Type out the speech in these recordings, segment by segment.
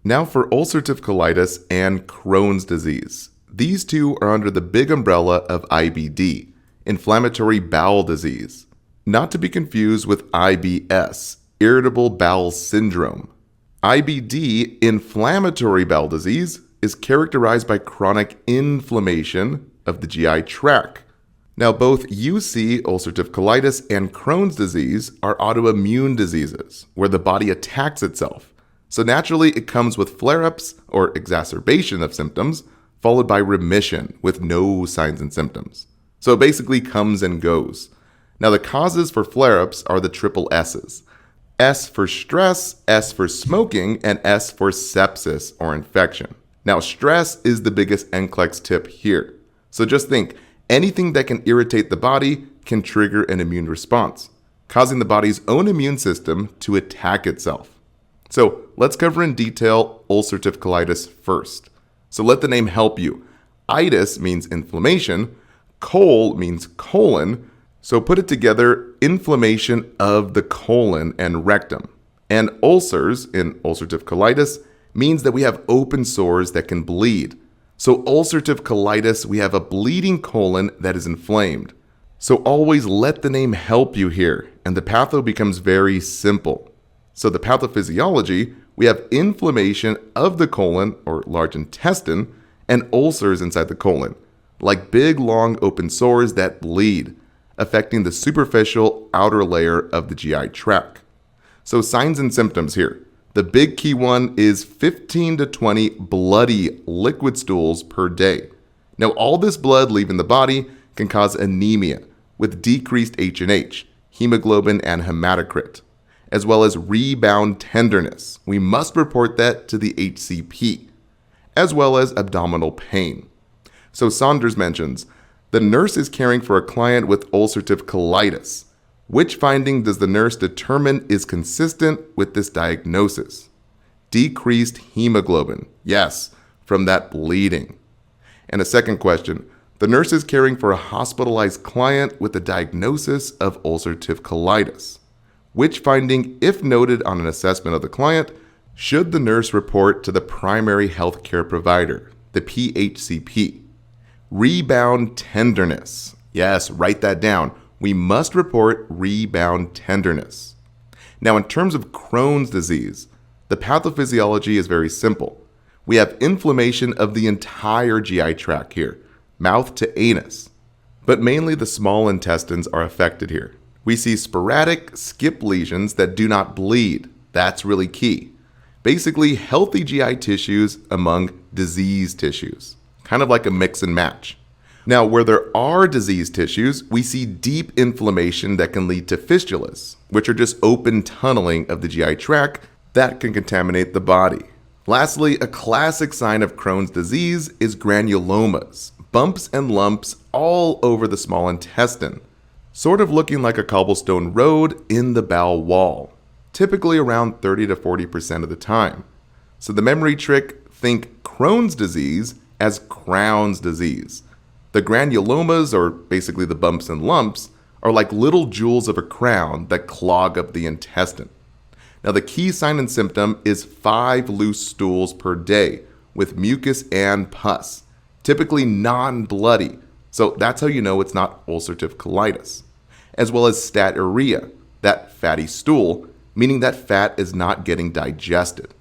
Now for ulcerative colitis and Crohn's disease. These two are under the big umbrella of IBD, inflammatory bowel disease, not to be confused with IBS, irritable bowel syndrome. IBD, inflammatory bowel disease, is characterized by chronic inflammation of the GI tract. Now, both UC, ulcerative colitis, and Crohn's disease are autoimmune diseases where the body attacks itself. So naturally, it comes with flare-ups or exacerbation of symptoms, followed by remission with no signs and symptoms. So it basically comes and goes. Now, the causes for flare-ups are the triple S's. S for stress, S for smoking, and S for sepsis or infection. Now, stress is the biggest NCLEX tip here. So just think, anything that can irritate the body can trigger an immune response, causing the body's own immune system to attack itself. So let's cover in detail ulcerative colitis first. So let the name help you. Itis means inflammation, col means colon, so put it together, inflammation of the colon and rectum. And ulcers in ulcerative colitis means that we have open sores that can bleed. So ulcerative colitis, we have a bleeding colon that is inflamed. So always let the name help you here, and the patho becomes very simple. So the pathophysiology, we have inflammation of the colon or large intestine and ulcers inside the colon, like big long open sores that bleed, affecting the superficial outer layer of the GI tract. So signs and symptoms here. The big key one is 15 to 20 bloody liquid stools per day. Now all this blood leaving the body can cause anemia with decreased H&H, hemoglobin and hematocrit, as well as rebound tenderness. We must report that to the HCP, as well as abdominal pain. So Saunders mentions, the nurse is caring for a client with ulcerative colitis. Which finding does the nurse determine is consistent with this diagnosis? Decreased hemoglobin. Yes, from that bleeding. And a second question, the nurse is caring for a hospitalized client with a diagnosis of ulcerative colitis. Which finding, if noted on an assessment of the client, should the nurse report to the primary healthcare provider, the PHCP? Rebound tenderness. Yes, write that down. We must report rebound tenderness. Now, in terms of Crohn's disease, the pathophysiology is very simple. We have inflammation of the entire GI tract here, mouth to anus, but mainly the small intestines are affected here. We see sporadic skip lesions that do not bleed. That's really key. Basically, healthy GI tissues among diseased tissues, kind of like a mix and match. Now, where there are diseased tissues, we see deep inflammation that can lead to fistulas, which are just open tunneling of the GI tract that can contaminate the body. Lastly, a classic sign of Crohn's disease is granulomas, bumps and lumps all over the small intestine, sort of looking like a cobblestone road in the bowel wall, typically around 30 to 40% of the time. So the memory trick, think Crohn's disease as Crown's disease. The granulomas, or basically the bumps and lumps, are like little jewels of a crown that clog up the intestine. Now the key sign and symptom is 5 loose stools per day with mucus and pus, typically non-bloody. So that's how you know it's not ulcerative colitis. As well as staturia, that fatty stool, meaning that fat is not getting digested.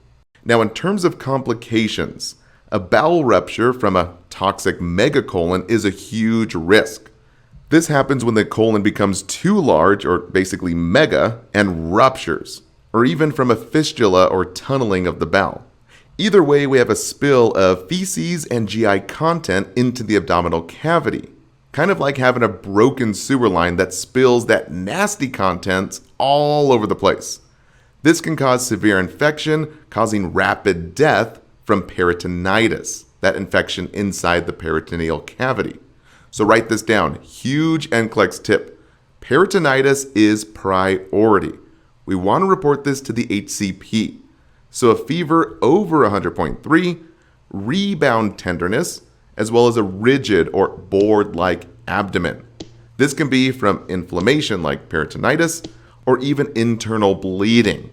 Now in terms of complications, a bowel rupture from a toxic megacolon is a huge risk. This happens when the colon becomes too large, or basically mega, and ruptures, or even from a fistula or tunneling of the bowel. Either way, we have a spill of feces and GI content into the abdominal cavity, kind of like having a broken sewer line that spills that nasty contents all over the place. This can cause severe infection, causing rapid death from peritonitis, that infection inside the peritoneal cavity. So write this down, huge NCLEX tip. Peritonitis is priority. We want to report this to the HCP. So a fever over 100.3, rebound tenderness, as well as a rigid or board-like abdomen. This can be from inflammation like peritonitis or even internal bleeding.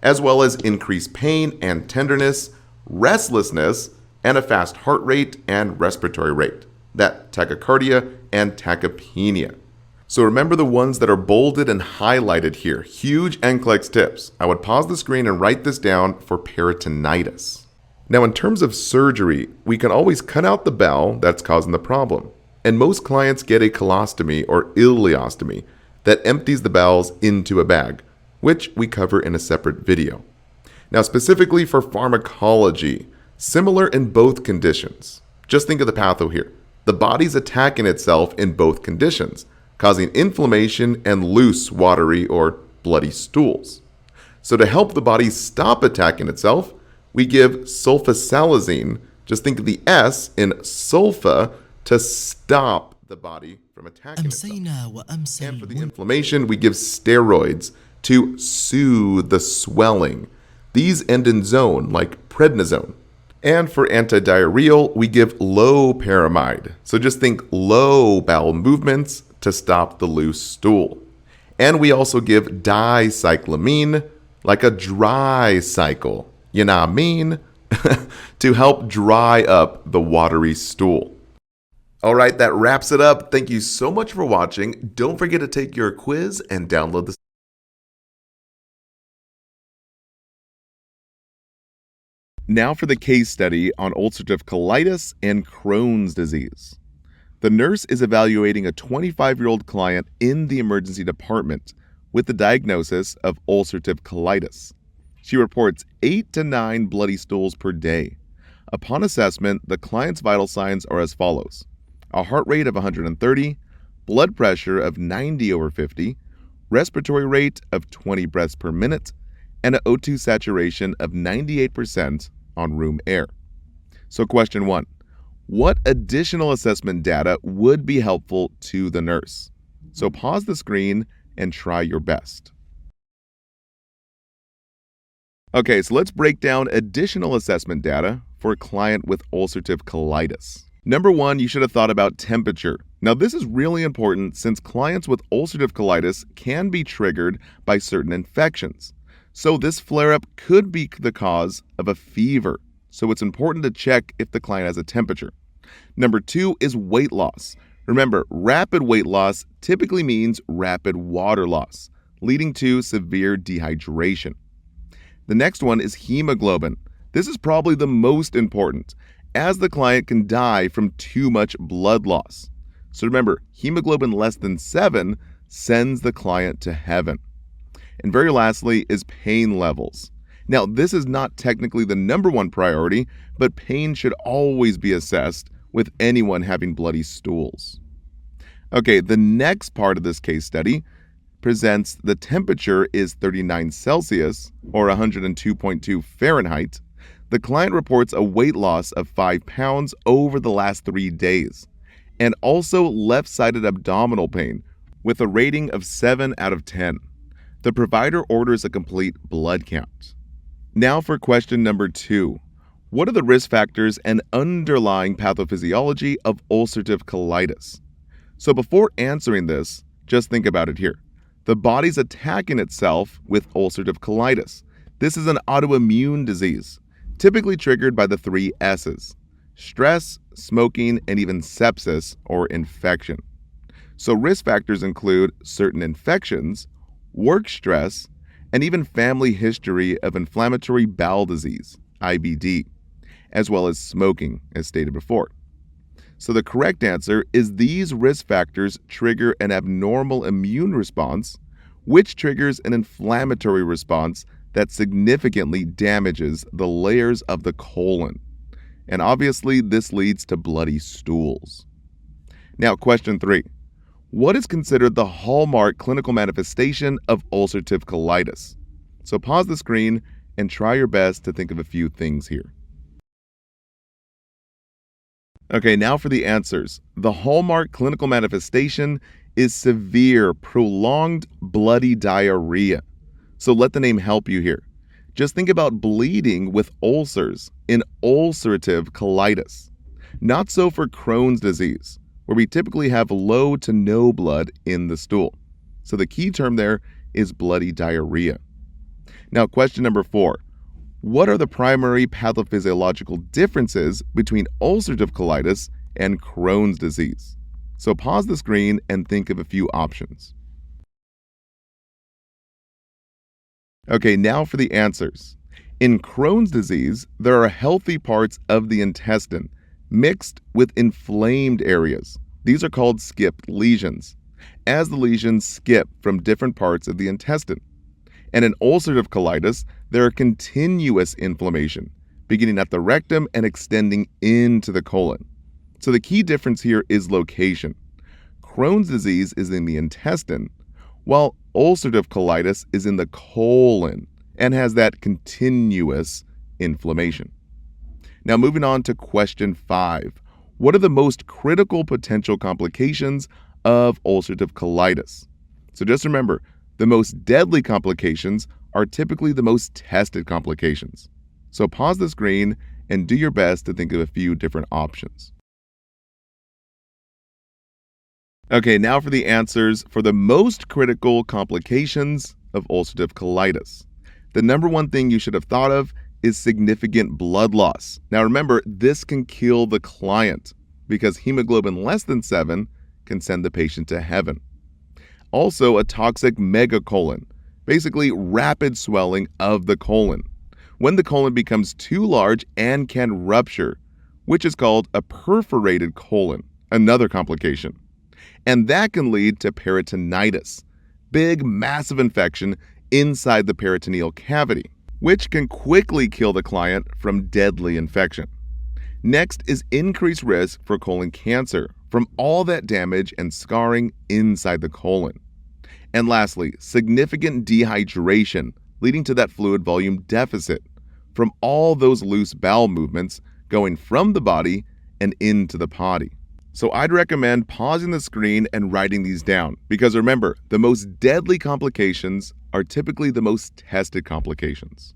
as well as increased pain and tenderness, restlessness, and a fast heart rate and respiratory rate, that tachycardia and tachypnea. So remember the ones that are bolded and highlighted here, huge NCLEX tips. I would pause the screen and write this down for peritonitis. Now in terms of surgery, we can always cut out the bowel that's causing the problem. And most clients get a colostomy or ileostomy that empties the bowels into a bag, which we cover in a separate video. Now specifically for pharmacology, similar in both conditions. Just think of the patho here. The body's attacking itself in both conditions, causing inflammation and loose, watery, or bloody stools. So to help the body stop attacking itself, we give sulfasalazine, just think of the S in sulfa, to stop the body from attacking itself. And for the inflammation, we give steroids to soothe the swelling. These end in zone, like prednisone. And for antidiarrheal, we give loperamide. So just think low bowel movements to stop the loose stool. And we also give dicyclamine, like a dry cycle, you know what I mean? To help dry up the watery stool. All right, that wraps it up. Thank you so much for watching. Don't forget to take your quiz and download the Now for the case study on ulcerative colitis and Crohn's disease. The nurse is evaluating a 25-year-old client in the emergency department with the diagnosis of ulcerative colitis. She reports 8 to 9 bloody stools per day. Upon assessment, the client's vital signs are as follows: a heart rate of 130, blood pressure of 90/50, respiratory rate of 20 breaths per minute, and an O2 saturation of 98% on room air. So question 1, what additional assessment data would be helpful to the nurse? So pause the screen and try your best. Okay, so let's break down additional assessment data for a client with ulcerative colitis. Number 1, you should have thought about temperature. Now this is really important since clients with ulcerative colitis can be triggered by certain infections. So this flare-up could be the cause of a fever. So it's important to check if the client has a temperature. Number 2 is weight loss. Remember, rapid weight loss typically means rapid water loss, leading to severe dehydration. The next one is hemoglobin. This is probably the most important, as the client can die from too much blood loss. So remember, hemoglobin less than 7 sends the client to heaven. And very lastly is pain levels. Now, this is not technically the number 1 priority, but pain should always be assessed with anyone having bloody stools. Okay, the next part of this case study presents the temperature is 39 Celsius or 102.2 Fahrenheit. The client reports a weight loss of 5 pounds over the last 3 days, and also left-sided abdominal pain with a rating of 7 out of 10. The provider orders a complete blood count. Now for question number 2. What are the risk factors and underlying pathophysiology of ulcerative colitis? So before answering this, just think about it here. The body's attacking itself with ulcerative colitis. This is an autoimmune disease, typically triggered by the 3 S's: stress, smoking, and even sepsis or infection. So risk factors include certain infections, work stress, and even family history of inflammatory bowel disease, IBD, as well as smoking, as stated before. So the correct answer is these risk factors trigger an abnormal immune response, which triggers an inflammatory response that significantly damages the layers of the colon. And obviously, this leads to bloody stools. Now, question 3. What is considered the hallmark clinical manifestation of ulcerative colitis? So pause the screen and try your best to think of a few things here. Okay, now for the answers. The hallmark clinical manifestation is severe, prolonged bloody diarrhea. So let the name help you here. Just think about bleeding with ulcers in ulcerative colitis. Not so for Crohn's disease, where we typically have low to no blood in the stool. So the key term there is bloody diarrhea. Now, question number 4. What are the primary pathophysiological differences between ulcerative colitis and Crohn's disease? So pause the screen and think of a few options. Okay, now for the answers. In Crohn's disease, there are healthy parts of the intestine mixed with inflamed areas. These are called skipped lesions, as the lesions skip from different parts of the intestine. And in ulcerative colitis, there are continuous inflammation, beginning at the rectum and extending into the colon. So the key difference here is location. Crohn's disease is in the intestine, while ulcerative colitis is in the colon and has that continuous inflammation. Now, moving on to question 5. What are the most critical potential complications of ulcerative colitis? So just remember, the most deadly complications are typically the most tested complications. So pause the screen and do your best to think of a few different options. Okay, now for the answers for the most critical complications of ulcerative colitis. The number one thing you should have thought of is significant blood loss. Now remember, this can kill the client because hemoglobin less than 7 can send the patient to heaven. Also, a toxic megacolon, basically rapid swelling of the colon, when the colon becomes too large and can rupture, which is called a perforated colon, another complication. And that can lead to peritonitis, big, massive infection inside the peritoneal cavity, which can quickly kill the client from deadly infection. Next is increased risk for colon cancer from all that damage and scarring inside the colon. And lastly, significant dehydration leading to that fluid volume deficit from all those loose bowel movements going from the body and into the potty. So I'd recommend pausing the screen and writing these down because remember, the most deadly complications are typically the most tested complications.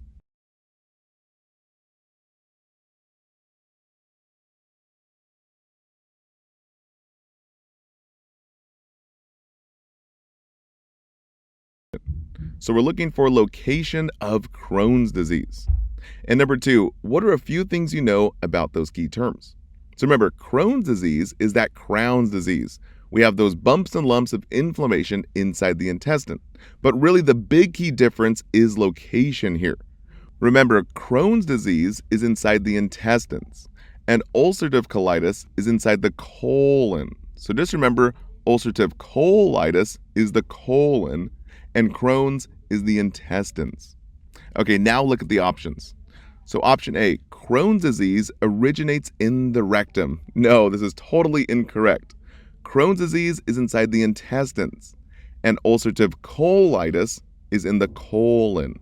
So we're looking for location of Crohn's disease. And number 2, what are a few things you know about those key terms? So remember, Crohn's disease is that Crohn's disease. We have those bumps and lumps of inflammation inside the intestine. But really the big key difference is location here. Remember, Crohn's disease is inside the intestines, and ulcerative colitis is inside the colon. So just remember, ulcerative colitis is the colon, and Crohn's is the intestines. Okay, now look at the options. So option A, Crohn's disease originates in the rectum. No, this is totally incorrect. Crohn's disease is inside the intestines, and ulcerative colitis is in the colon.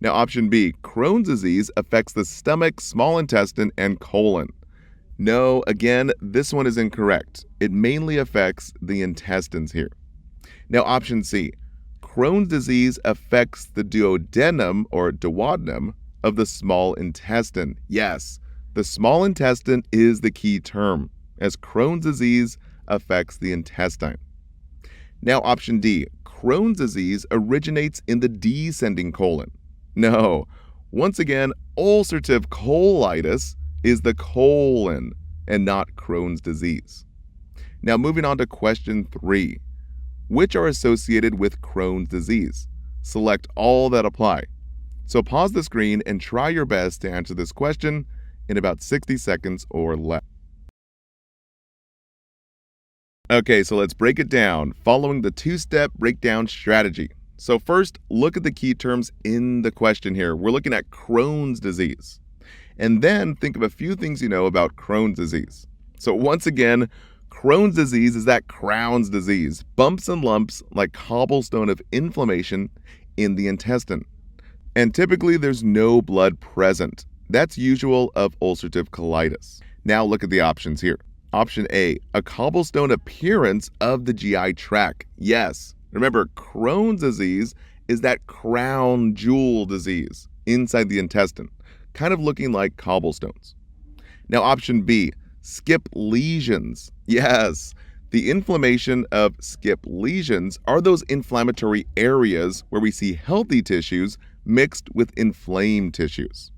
Now option B, Crohn's disease affects the stomach, small intestine, and colon. No, again, this one is incorrect. It mainly affects the intestines here. Now option C, Crohn's disease affects the duodenum or duodenum of the small intestine. Yes, the small intestine is the key term, as Crohn's disease affects the intestine. Now option D, Crohn's disease originates in the descending colon. No, once again, ulcerative colitis is the colon and not Crohn's disease. Now moving on to question 3. Which are associated with Crohn's disease? Select all that apply. So pause the screen and try your best to answer this question in about 60 seconds or less. Okay, so let's break it down following the 2-step breakdown strategy. So first, look at the key terms in the question here. We're looking at Crohn's disease. And then think of a few things you know about Crohn's disease. So once again, Crohn's disease is that Crohn's disease, bumps and lumps like cobblestone of inflammation in the intestine. And typically there's no blood present. That's usual of ulcerative colitis. Now look at the options here. Option A, a cobblestone appearance of the GI tract. Yes, remember, Crohn's disease is that crown jewel disease inside the intestine, kind of looking like cobblestones. Now option B, skip lesions. Yes, the inflammation of skip lesions are those inflammatory areas where we see healthy tissues mixed with inflamed tissues.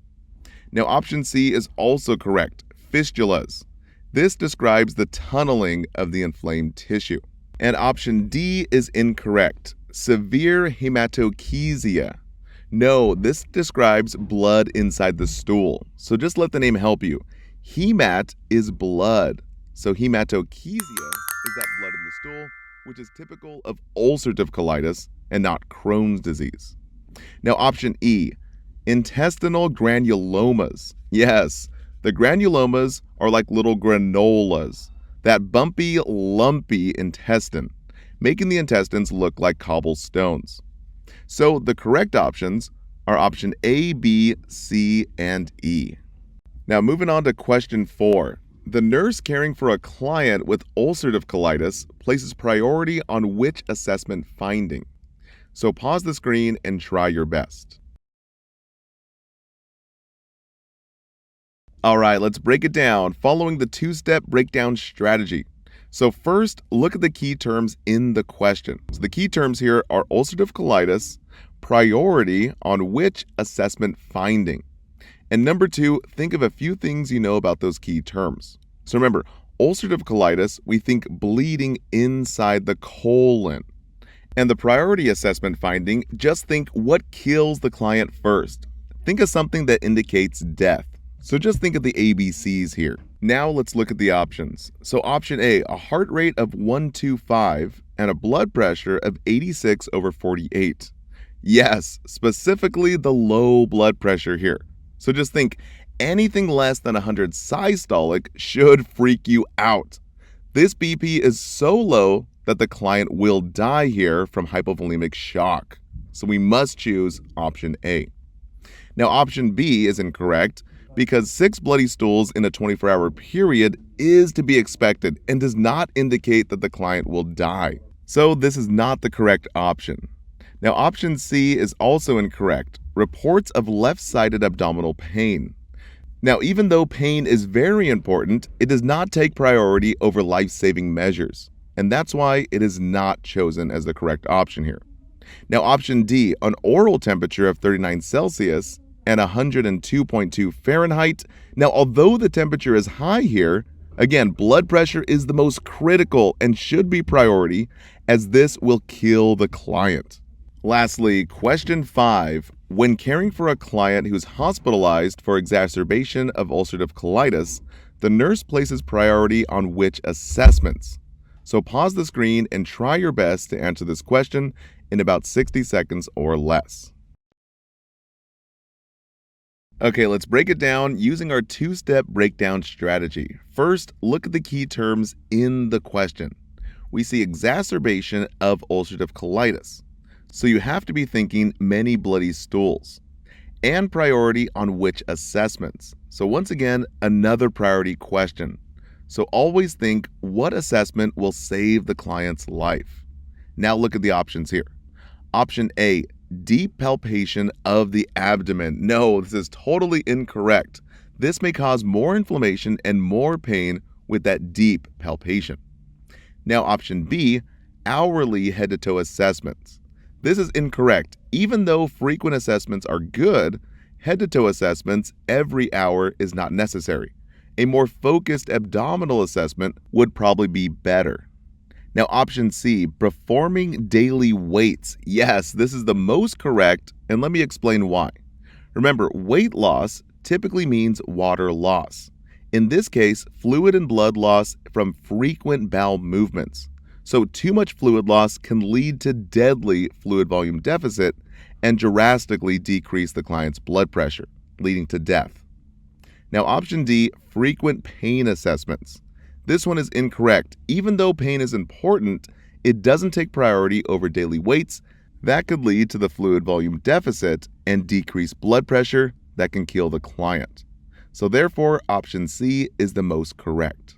Now, option C is also correct, fistulas. This describes the tunneling of the inflamed tissue. And option D is incorrect, severe hematochezia. No, this describes blood inside the stool. So just let the name help you. Hemat is blood. So hematochezia is that blood in the stool, which is typical of ulcerative colitis and not Crohn's disease. Now, option E, intestinal granulomas. Yes, the granulomas are like little granolas, that bumpy, lumpy intestine, making the intestines look like cobblestones. So the correct options are option A, B, C, and E. Now, moving on to question 4. The nurse caring for a client with ulcerative colitis places priority on which assessment finding? So pause the screen and try your best. All right, let's break it down following the two-step breakdown strategy. So first, look at the key terms in the question. So the key terms here are ulcerative colitis, priority on which assessment finding. And number 2, think of a few things you know about those key terms. So remember, ulcerative colitis, we think bleeding inside the colon. And the priority assessment finding, just think what kills the client first. Think of something that indicates death. So just think of the ABCs here. Now let's look at the options. So option A, a heart rate of 125 and a blood pressure of 86/48. Yes, specifically the low blood pressure here. So just think anything less than 100 systolic should freak you out. This BP is so low that the client will die here from hypovolemic shock. So we must choose option A. Now option B is incorrect because 6 bloody stools in a 24-hour period is to be expected and does not indicate that the client will die. So this is not the correct option. Now option C is also incorrect, reports of left-sided abdominal pain. Now even though pain is very important, it does not take priority over life-saving measures, and that's why it is not chosen as the correct option here. Now option D, an oral temperature of 39 Celsius and 102.2 Fahrenheit. Now, although the temperature is high here, again, blood pressure is the most critical and should be priority as this will kill the client. Lastly, question 5. When caring for a client who's hospitalized for exacerbation of ulcerative colitis, the nurse places priority on which assessments? So pause the screen and try your best to answer this question in about 60 seconds or less. Okay, let's break it down using our two-step breakdown strategy. First, look at the key terms in the question. We see exacerbation of ulcerative colitis. So you have to be thinking many bloody stools. And priority on which assessments. So once again, another priority question. So always think what assessment will save the client's life. Now look at the options here. Option A, deep palpation of the abdomen. No, this is totally incorrect. This may cause more inflammation and more pain with that deep palpation. Now option B, hourly head-to-toe assessments. This is incorrect. Even though frequent assessments are good, head-to-toe assessments every hour is not necessary. A more focused abdominal assessment would probably be better. Now, option C, performing daily weights. Yes, this is the most correct, and let me explain why. Remember, weight loss typically means water loss. In this case, fluid and blood loss from frequent bowel movements. So too much fluid loss can lead to deadly fluid volume deficit and drastically decrease the client's blood pressure, leading to death. Now, option D, frequent pain assessments. This one is incorrect. Even though pain is important, it doesn't take priority over daily weights. That could lead to the fluid volume deficit and decreased blood pressure that can kill the client. So therefore, option C is the most correct.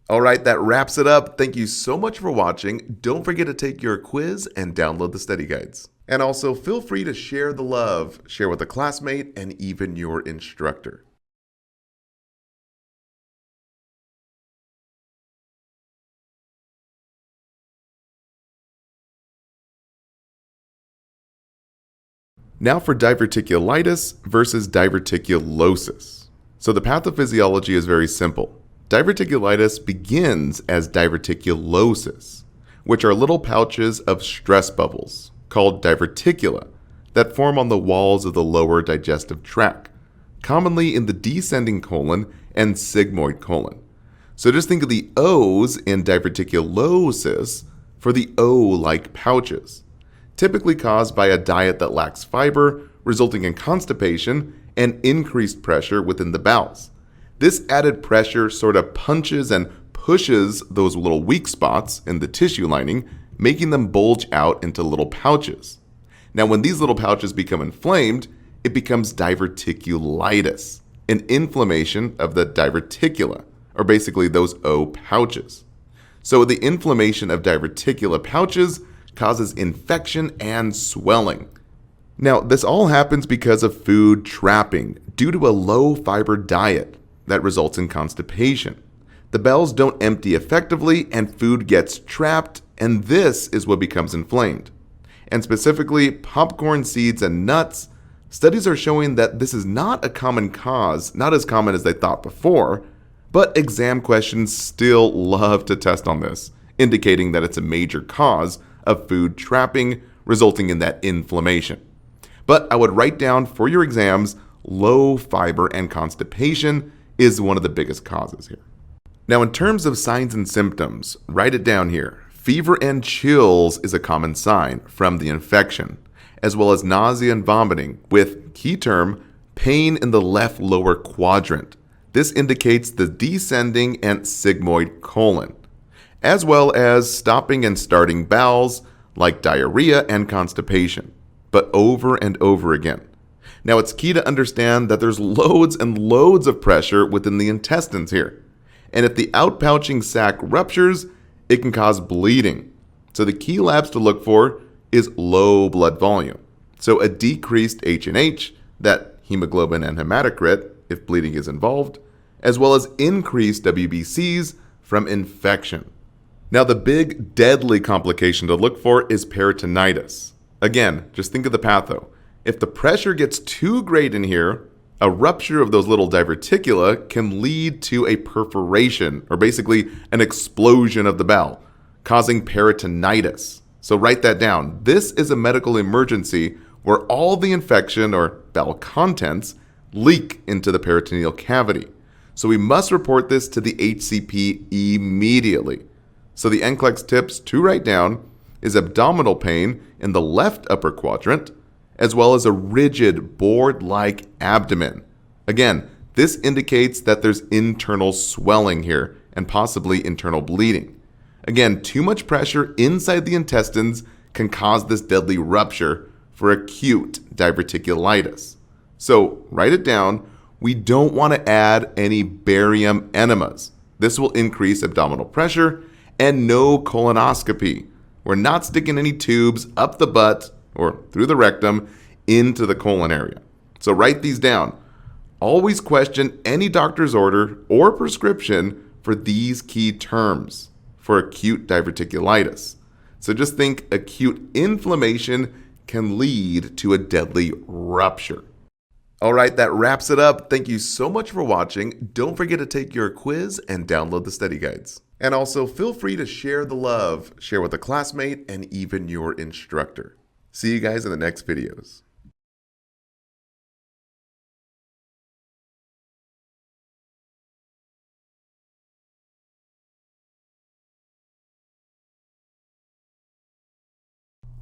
All right, that wraps it up. Thank you so much for watching. Don't forget to take your quiz and download the study guides. And also feel free to share the love, share with a classmate, and even your instructor. Now for diverticulitis versus diverticulosis. So the pathophysiology is very simple. Diverticulitis begins as diverticulosis, which are little pouches of stress bubbles called diverticula that form on the walls of the lower digestive tract, commonly in the descending colon and sigmoid colon. So just think of the O's in diverticulosis for the O-like pouches, typically caused by a diet that lacks fiber, resulting in constipation and increased pressure within the bowels. This added pressure sort of punches and pushes those little weak spots in the tissue lining, making them bulge out into little pouches. Now, when these little pouches become inflamed, it becomes diverticulitis, an inflammation of the diverticula, or basically those O pouches. So the inflammation of diverticula pouches causes infection and swelling. Now, this all happens because of food trapping due to a low fiber diet that results in constipation. The bowels don't empty effectively and food gets trapped, and this is what becomes inflamed. And specifically, popcorn, seeds, and nuts, studies are showing that this is not a common cause, not as common as they thought before, but exam questions still love to test on this, indicating that it's a major cause of food trapping, resulting in that inflammation. But I would write down for your exams, low fiber and constipation is one of the biggest causes here. Now, in terms of signs and symptoms, write it down here. Fever and chills is a common sign from the infection, as well as nausea and vomiting, with key term, pain in the left lower quadrant. This indicates the descending and sigmoid colon, as well as stopping and starting bowels like diarrhea and constipation, but over and over again. Now, it's key to understand that there's loads and loads of pressure within the intestines here. And if the outpouching sac ruptures, it can cause bleeding. So the key labs to look for is low blood volume. So a decreased H&H, that hemoglobin and hematocrit, if bleeding is involved, as well as increased WBCs from infection. Now, the big deadly complication to look for is peritonitis. Again, just think of the patho. If the pressure gets too great in here, a rupture of those little diverticula can lead to a perforation, or basically an explosion of the bowel, causing peritonitis. So write that down. This is a medical emergency where all the infection or bowel contents leak into the peritoneal cavity. So we must report this to the HCP immediately. So the NCLEX tips to write down is abdominal pain in the left upper quadrant, as well as a rigid board-like abdomen. Again, this indicates that there's internal swelling here and possibly internal bleeding. Again, too much pressure inside the intestines can cause this deadly rupture for acute diverticulitis. So write it down. We don't want to add any barium enemas. This will increase abdominal pressure, and no colonoscopy. We're not sticking any tubes up the butt or through the rectum into the colon area. So write these down. Always question any doctor's order or prescription for these key terms for acute diverticulitis. So just think acute inflammation can lead to a deadly rupture. All right, that wraps it up. Thank you so much for watching. Don't forget to take your quiz and download the study guides. And also feel free to share the love, share with a classmate, and even your instructor. See you guys in the next videos.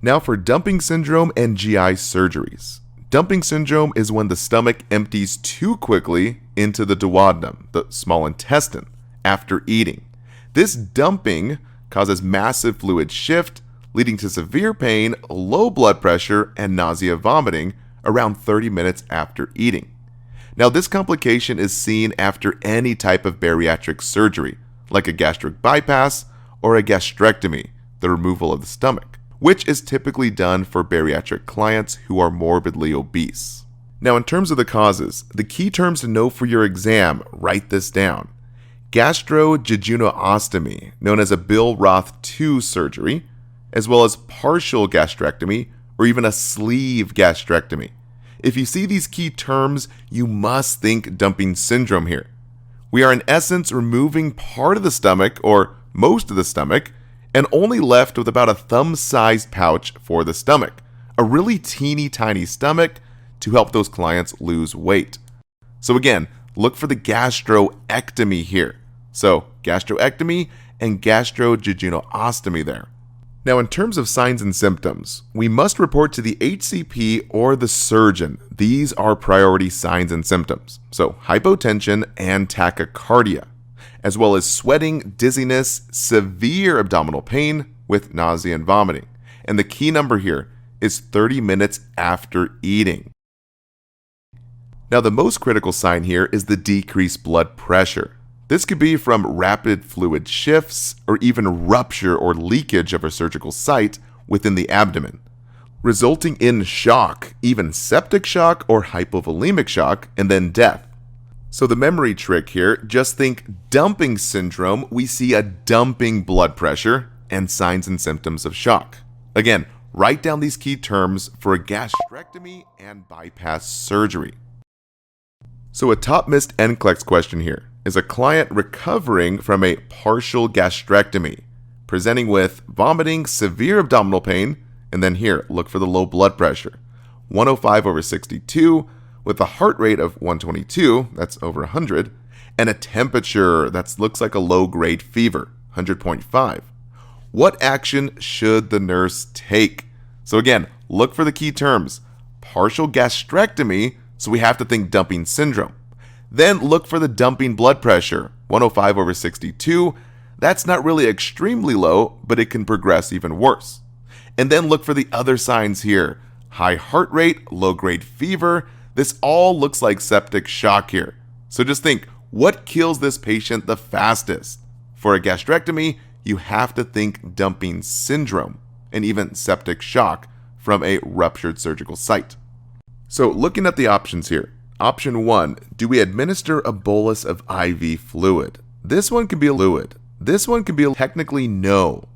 Now for dumping syndrome and GI surgeries. Dumping syndrome is when the stomach empties too quickly into the duodenum, the small intestine, after eating. This dumping causes massive fluid shift, leading to severe pain, low blood pressure, and nausea vomiting around 30 minutes after eating. Now, this complication is seen after any type of bariatric surgery, like a gastric bypass or a gastrectomy, the removal of the stomach, which is typically done for bariatric clients who are morbidly obese. Now, in terms of the causes, the key terms to know for your exam, write this down. Gastrojejunostomy, known as a Bill Roth II surgery, as well as partial gastrectomy or even a sleeve gastrectomy. If you see these key terms, you must think dumping syndrome here. We are in essence removing part of the stomach, or most of the stomach, and only left with about a thumb-sized pouch for the stomach, a really teeny tiny stomach to help those clients lose weight. So again, look for the gastrectomy here. So gastrectomy and gastrojejunostomy there. Now, in terms of signs and symptoms, we must report to the HCP or the surgeon. These are priority signs and symptoms. So hypotension and tachycardia, as well as sweating, dizziness, severe abdominal pain with nausea and vomiting. And the key number here is 30 minutes after eating. Now, the most critical sign here is the decreased blood pressure. This could be from rapid fluid shifts or even rupture or leakage of a surgical site within the abdomen, resulting in shock, even septic shock or hypovolemic shock, and then death. So the memory trick here, just think dumping syndrome, we see a dumping blood pressure and signs and symptoms of shock. Again, write down these key terms for a gastrectomy and bypass surgery. So a top missed NCLEX question here is a client recovering from a partial gastrectomy, presenting with vomiting, severe abdominal pain, and then here, look for the low blood pressure, 105/62, with a heart rate of 122, that's over 100, and a temperature that looks like a low-grade fever, 100.5. What action should the nurse take? So again, look for the key terms. Partial gastrectomy, so we have to think dumping syndrome. Then look for the dumping blood pressure, 105/62. That's not really extremely low, but it can progress even worse. And then look for the other signs here. High heart rate, low-grade fever. This all looks like septic shock here. So just think, what kills this patient the fastest? For a gastrectomy, you have to think dumping syndrome and even septic shock from a ruptured surgical site. So looking at the options here, option 1, do we administer a bolus of IV fluid? This one can be a fluid. This one can be a technically no.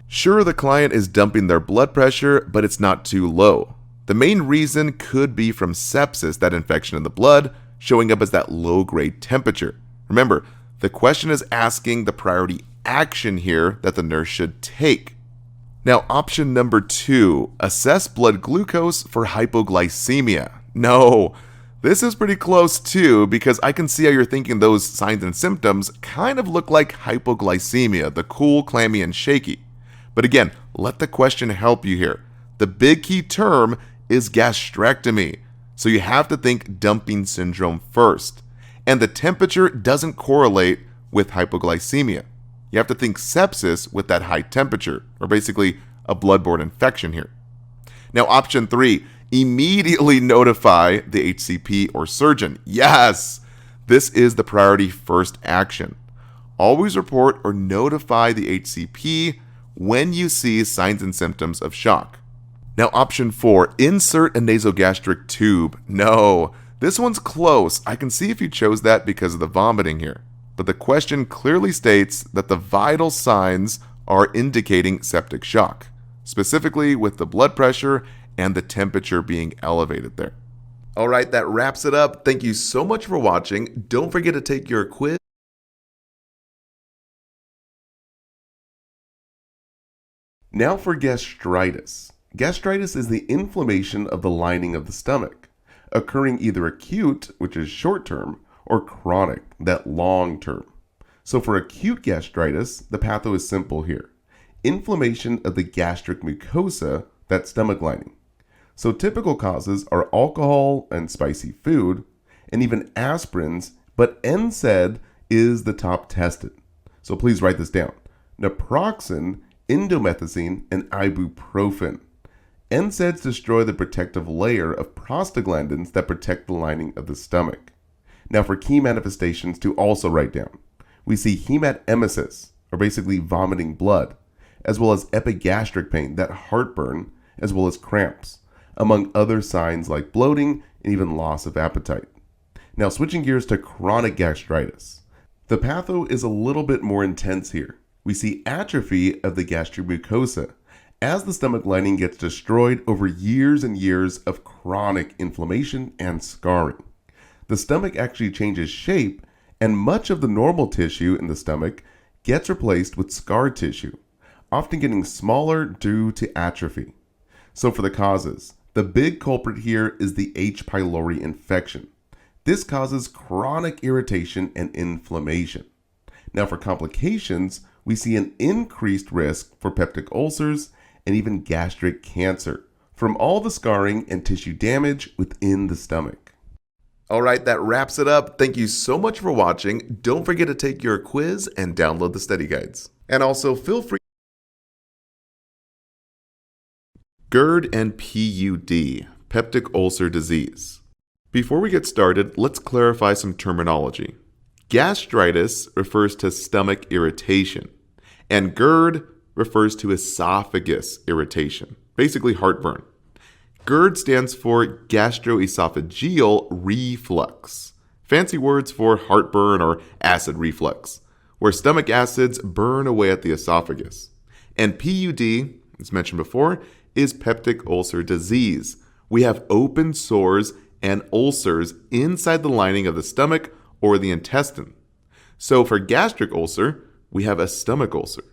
Sure, the client is dumping their blood pressure, but it's not too low. The main reason could be from sepsis, that infection in the blood, showing up as that low-grade temperature. Remember, the question is asking the priority action here that the nurse should take. Now, option number 2, assess blood glucose for hypoglycemia. No, this is pretty close too, because I can see how you're thinking those signs and symptoms kind of look like hypoglycemia, the cool, clammy, and shaky. But again, let the question help you here. The big key term is gastrectomy, so you have to think dumping syndrome first. And the temperature doesn't correlate with hypoglycemia. You have to think sepsis with that high temperature, or basically a bloodborne infection here. Now, option 3, immediately notify the HCP or surgeon. Yes, this is the priority first action. Always report or notify the HCP when you see signs and symptoms of shock. Now, option 4, insert a nasogastric tube. No, this one's close. I can see if you chose that because of the vomiting here. But the question clearly states that the vital signs are indicating septic shock, specifically with the blood pressure and the temperature being elevated there. All right, that wraps it up. Thank you so much for watching. Don't forget to take your quiz. Now for gastritis. Gastritis is the inflammation of the lining of the stomach, occurring either acute, which is short term, or chronic, that long term. So for acute gastritis, the patho is simple here. Inflammation of the gastric mucosa, that stomach lining. So typical causes are alcohol and spicy food, and even aspirins, but NSAID is the top tested. So please write this down. Naproxen, indomethacin, and ibuprofen. NSAIDs destroy the protective layer of prostaglandins that protect the lining of the stomach. Now for key manifestations to also write down, we see hematemesis, or basically vomiting blood, as well as epigastric pain, that heartburn, as well as cramps, among other signs like bloating and even loss of appetite. Now switching gears to chronic gastritis. The patho is a little bit more intense here. We see atrophy of the gastric mucosa, as the stomach lining gets destroyed over years and years of chronic inflammation and scarring. The stomach actually changes shape, and much of the normal tissue in the stomach gets replaced with scar tissue, often getting smaller due to atrophy. So for the causes, the big culprit here is the H. pylori infection. This causes chronic irritation and inflammation. Now for complications, we see an increased risk for peptic ulcers and even gastric cancer from all the scarring and tissue damage within the stomach. All right, that wraps it up. Thank you so much for watching. Don't forget to take your quiz and download the study guides. And also feel free. GERD and PUD, peptic ulcer disease. Before we get started, let's clarify some terminology. Gastritis refers to stomach irritation, and GERD refers to esophagus irritation, basically heartburn. GERD stands for gastroesophageal reflux, fancy words for heartburn or acid reflux, where stomach acids burn away at the esophagus. And PUD, as mentioned before, is peptic ulcer disease. We have open sores and ulcers inside the lining of the stomach or the intestine. So for gastric ulcer, we have a stomach ulcer.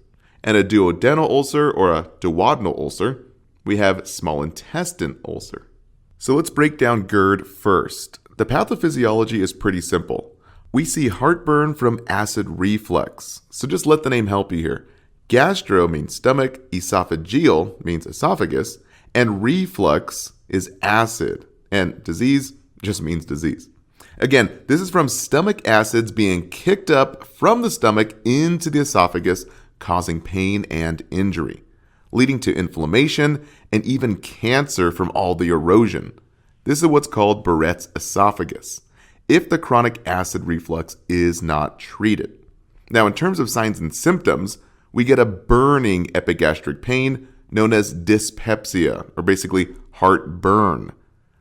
And a duodenal ulcer or a duodenal ulcer, we have small intestine ulcer. So let's break down GERD first. The pathophysiology is pretty simple. We see heartburn from acid reflux. So just let the name help you here. Gastro means stomach, esophageal means esophagus, and reflux is acid, and disease just means disease. Again, this is from stomach acids being kicked up from the stomach into the esophagus, causing pain and injury, leading to inflammation and even cancer from all the erosion. This is what's called Barrett's esophagus, if the chronic acid reflux is not treated. Now, in terms of signs and symptoms, we get a burning epigastric pain known as dyspepsia, or basically heartburn.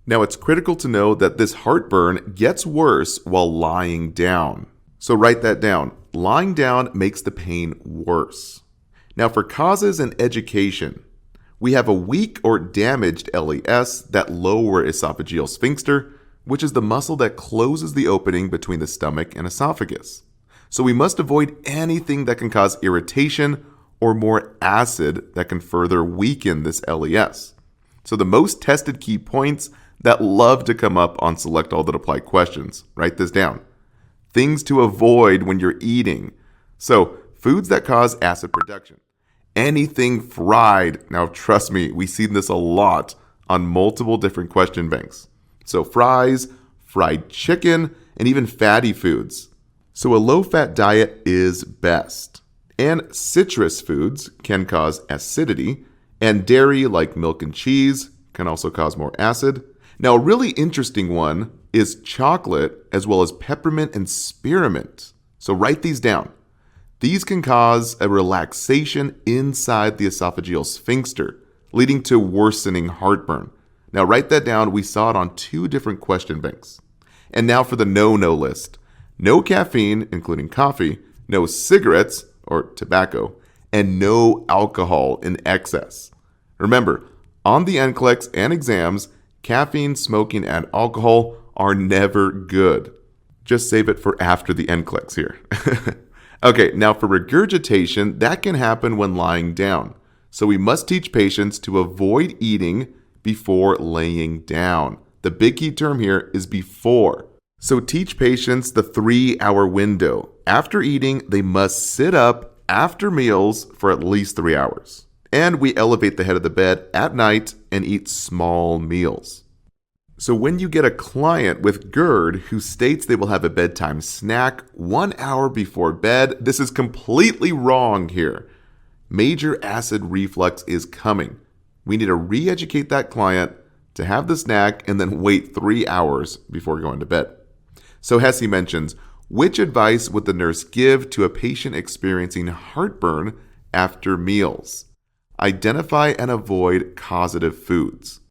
Now, it's critical to know that this heartburn gets worse while lying down. So write that down. Lying down makes the pain worse. Now, for causes and education, we have a weak or damaged LES, that lower esophageal sphincter, which is the muscle that closes the opening between the stomach and esophagus. So we must avoid anything that can cause irritation or more acid that can further weaken this LES. So the most tested key points that love to come up on Select All That Apply questions. Write this down. Things to avoid when you're eating. So foods that cause acid production. Anything fried. Now trust me, we see this a lot on multiple different question banks. So fries, fried chicken, and even fatty foods. So a low-fat diet is best. And citrus foods can cause acidity, and dairy like milk and cheese can also cause more acid. Now, a really interesting one is chocolate as well as peppermint and spearmint. So write these down. These can cause a relaxation inside the esophageal sphincter, leading to worsening heartburn. Now write that down. We saw it on 2 different question banks. And now for the no-no list. No caffeine, including coffee, no cigarettes or tobacco, and no alcohol in excess. Remember, on the NCLEX and exams, caffeine, smoking, and alcohol are never good. Just save it for after the NCLEX here. Okay, now for regurgitation, that can happen when lying down. So we must teach patients to avoid eating before laying down. The big key term here is before. So teach patients the 3-hour window. After eating, they must sit up after meals for at least 3 hours. And we elevate the head of the bed at night and eat small meals. So when you get a client with GERD who states they will have a bedtime snack 1 hour before bed, this is completely wrong here. Major acid reflux is coming. We need to re-educate that client to have the snack and then wait 3 hours before going to bed. So Hesse mentions, which advice would the nurse give to a patient experiencing heartburn after meals? Identify and avoid causative foods.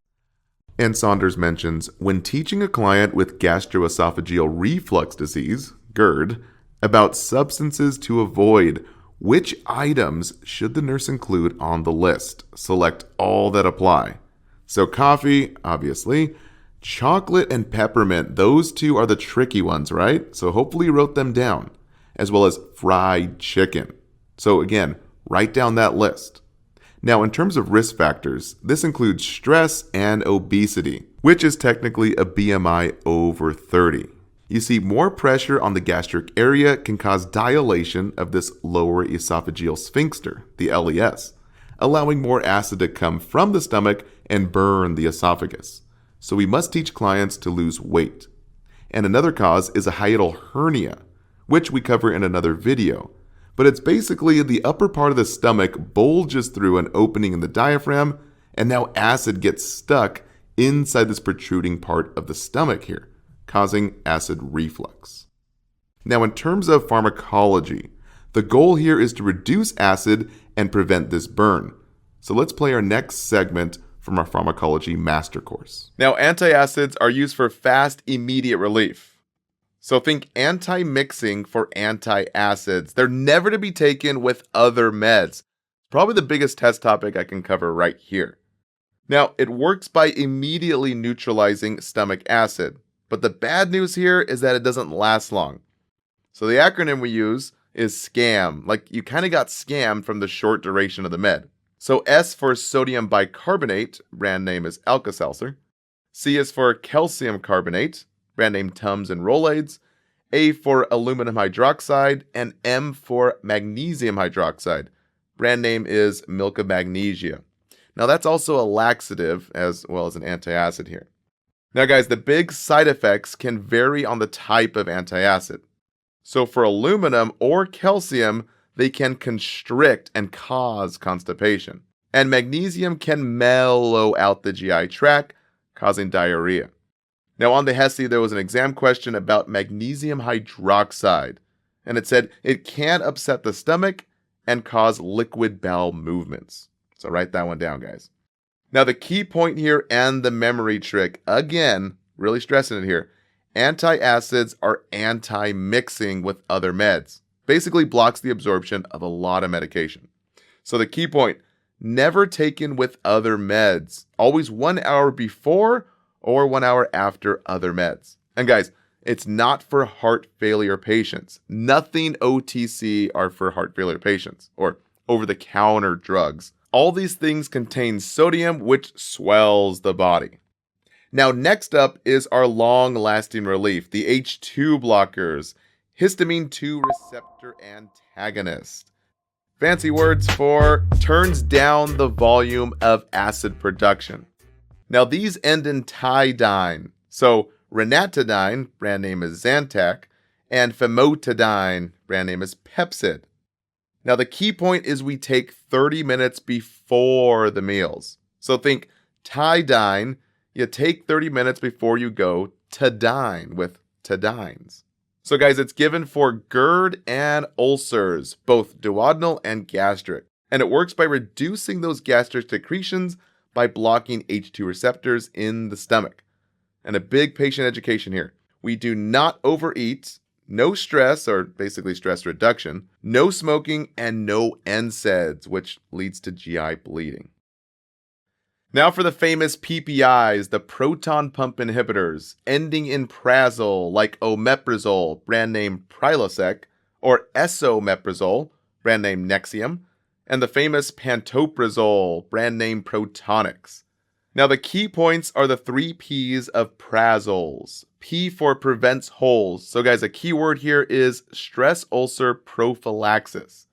And Saunders mentions, when teaching a client with gastroesophageal reflux disease, GERD, about substances to avoid, Which items should the nurse include on the list? Select all that apply. So coffee, obviously. Chocolate and peppermint, those two are the tricky ones, right? So hopefully you wrote them down, as well as fried chicken. So again, write down that list. Now, in terms of risk factors, this includes stress and obesity, which is technically a BMI over 30. You see, more pressure on the gastric area can cause dilation of this lower esophageal sphincter, the LES, allowing more acid to come from the stomach and burn the esophagus. So we must teach clients to lose weight. And another cause is a hiatal hernia, which we cover in another video. But it's basically the upper part of the stomach bulges through an opening in the diaphragm, and now acid gets stuck inside this protruding part of the stomach here, causing acid reflux. Now, in terms of pharmacology, the goal here is to reduce acid and prevent this burn. So let's play our next segment from our pharmacology master course. Now, antacids are used for fast, immediate relief. So think anti-mixing for antacids. They're never to be taken with other meds. Probably the biggest test topic I can cover right here. Now, it works by immediately neutralizing stomach acid. But the bad news here is that it doesn't last long. So the acronym we use is SCAM. Like you kind of got scammed from the short duration of the med. So S for sodium bicarbonate, brand name is Alka-Seltzer. C is for calcium carbonate, brand name Tums and Rolaids. A for aluminum hydroxide, and M for magnesium hydroxide. Brand name is Milk of Magnesia. Now that's also a laxative as well as an antacid here. Now guys, the big side effects can vary on the type of antacid. So for aluminum or calcium, they can constrict and cause constipation. And magnesium can mellow out the GI tract, causing diarrhea. Now on the HESI, there was an exam question about magnesium hydroxide. And it said it can upset the stomach and cause liquid bowel movements. So write that one down, guys. Now the key point here and the memory trick, again, really stressing it here, antacids are anti-mixing with other meds. Basically blocks the absorption of a lot of medication. So the key point, never taken with other meds. Always 1 hour before or 1 hour after other meds. And guys, it's not for heart failure patients. Nothing OTC are for heart failure patients or over-the-counter drugs. All these things contain sodium, which swells the body. Now, next up is our long-lasting relief, the H2 blockers, histamine 2 receptor antagonist. Fancy words for turns down the volume of acid production. Now, these end in tidine. So, ranitidine, brand name is Zantac, and famotidine, brand name is Pepcid. Now, the key point is we take 30 minutes before the meals. So think tidine, you take 30 minutes before you go to dine with Tadines. So guys, it's given for GERD and ulcers, both duodenal and gastric. And it works by reducing those gastric secretions by blocking H2 receptors in the stomach. And a big patient education here. We do not overeat, no stress, or basically stress reduction, no smoking, and no NSAIDs, which leads to GI bleeding. Now for the famous PPIs, the proton pump inhibitors, ending in prazole, like omeprazole, brand name Prilosec, or esomeprazole, brand name Nexium, and the famous pantoprazole, brand name Protonix. Now the key points are the 3 P's of prazoles. P for prevents holes. So guys, a key word here is stress ulcer prophylaxis.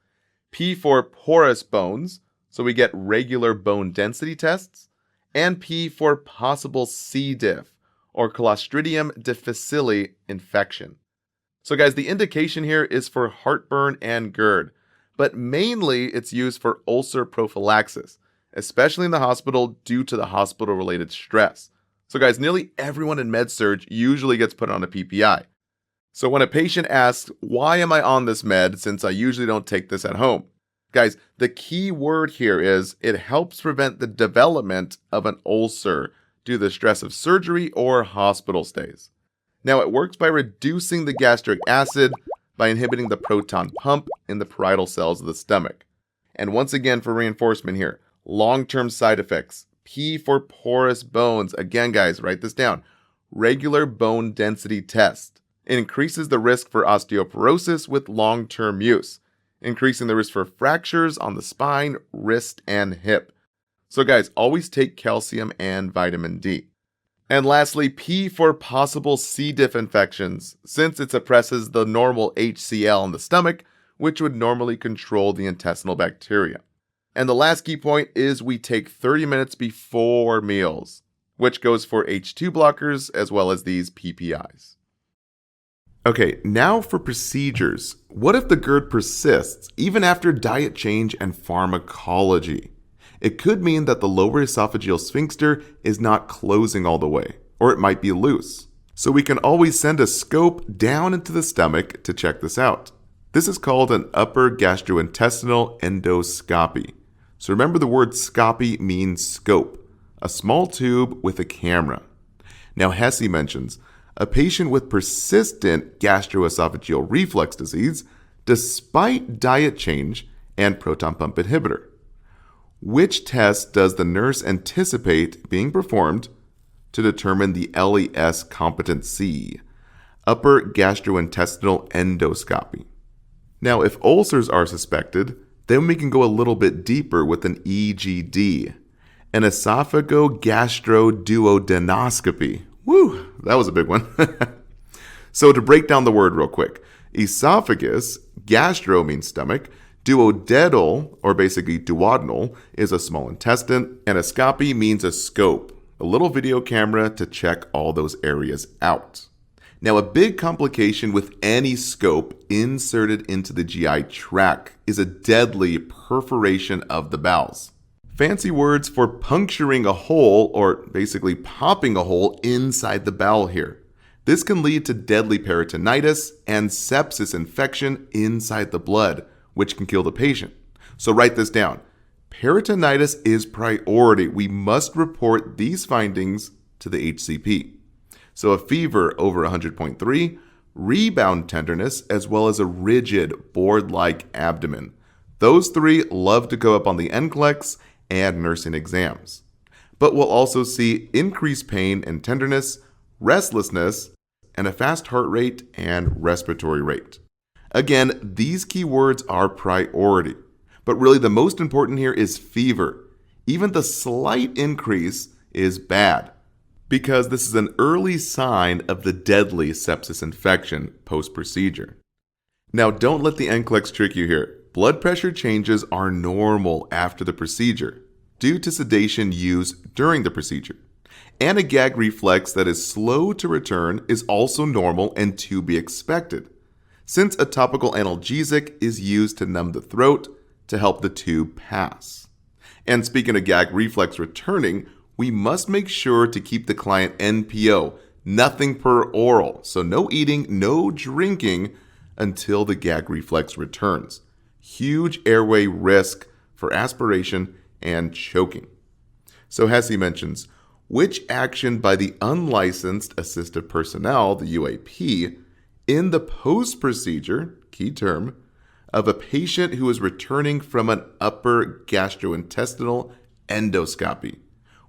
P for porous bones. So we get regular bone density tests. And P for possible C. diff, or Clostridium difficile infection. So guys, the indication here is for heartburn and GERD, but mainly it's used for ulcer prophylaxis, especially in the hospital due to the hospital-related stress. So guys, nearly everyone in med-surg usually gets put on a PPI. So when a patient asks, why am I on this med since I usually don't take this at home? Guys, the key word here is it helps prevent the development of an ulcer due to the stress of surgery or hospital stays. Now, it works by reducing the gastric acid, by inhibiting the proton pump in the parietal cells of the stomach. And once again, for reinforcement here, long-term side effects. P for porous bones. Again, guys, write this down. Regular bone density test. It increases the risk for osteoporosis with long-term use, increasing the risk for fractures on the spine, wrist, and hip. So guys, always take calcium and vitamin D. And lastly, P for possible C. diff infections, since it suppresses the normal HCl in the stomach, which would normally control the intestinal bacteria. And the last key point is we take 30 minutes before meals, which goes for H2 blockers as well as these PPIs. Okay, now for procedures. What if the GERD persists even after diet change and pharmacology? It could mean that the lower esophageal sphincter is not closing all the way, or it might be loose. So we can always send a scope down into the stomach to check this out. This is called an upper gastrointestinal endoscopy. So remember, the word scopy means scope, a small tube with a camera. Now Hesse mentions a patient with persistent gastroesophageal reflux disease despite diet change and proton pump inhibitor. Which test does the nurse anticipate being performed to determine the LES competency? Upper gastrointestinal endoscopy. Now, if ulcers are suspected, then we can go a little bit deeper with an EGD, an esophagogastroduodenoscopy. Woo, that was a big one. So to break down the word real quick, esophagus, gastro means stomach, duodenal, or basically duodenal, is a small intestine, and endoscopy means a scope, a little video camera to check all those areas out. Now, a big complication with any scope inserted into the GI tract is a deadly perforation of the bowels. Fancy words for puncturing a hole, or basically popping a hole inside the bowel here. This can lead to deadly peritonitis and sepsis infection inside the blood, which can kill the patient. So write this down. Peritonitis is priority. We must report these findings to the HCP. So a fever over 100.3, rebound tenderness, as well as a rigid board-like abdomen. Those three love to go up on the NCLEX and nursing exams. But we'll also see increased pain and tenderness, restlessness, and a fast heart rate and respiratory rate. Again, these keywords are priority, but really the most important here is fever. Even the slight increase is bad, because this is an early sign of the deadly sepsis infection post-procedure. Now, don't let the NCLEX trick you here. Blood pressure changes are normal after the procedure due to sedation used during the procedure. And a gag reflex that is slow to return is also normal and to be expected, since a topical analgesic is used to numb the throat to help the tube pass. And speaking of gag reflex returning, we must make sure to keep the client NPO, nothing per oral, so no eating, no drinking until the gag reflex returns. Huge airway risk for aspiration and choking. So Hesse mentions, which action by the unlicensed assistive personnel, the UAP, in the post-procedure, key term, of a patient who is returning from an upper gastrointestinal endoscopy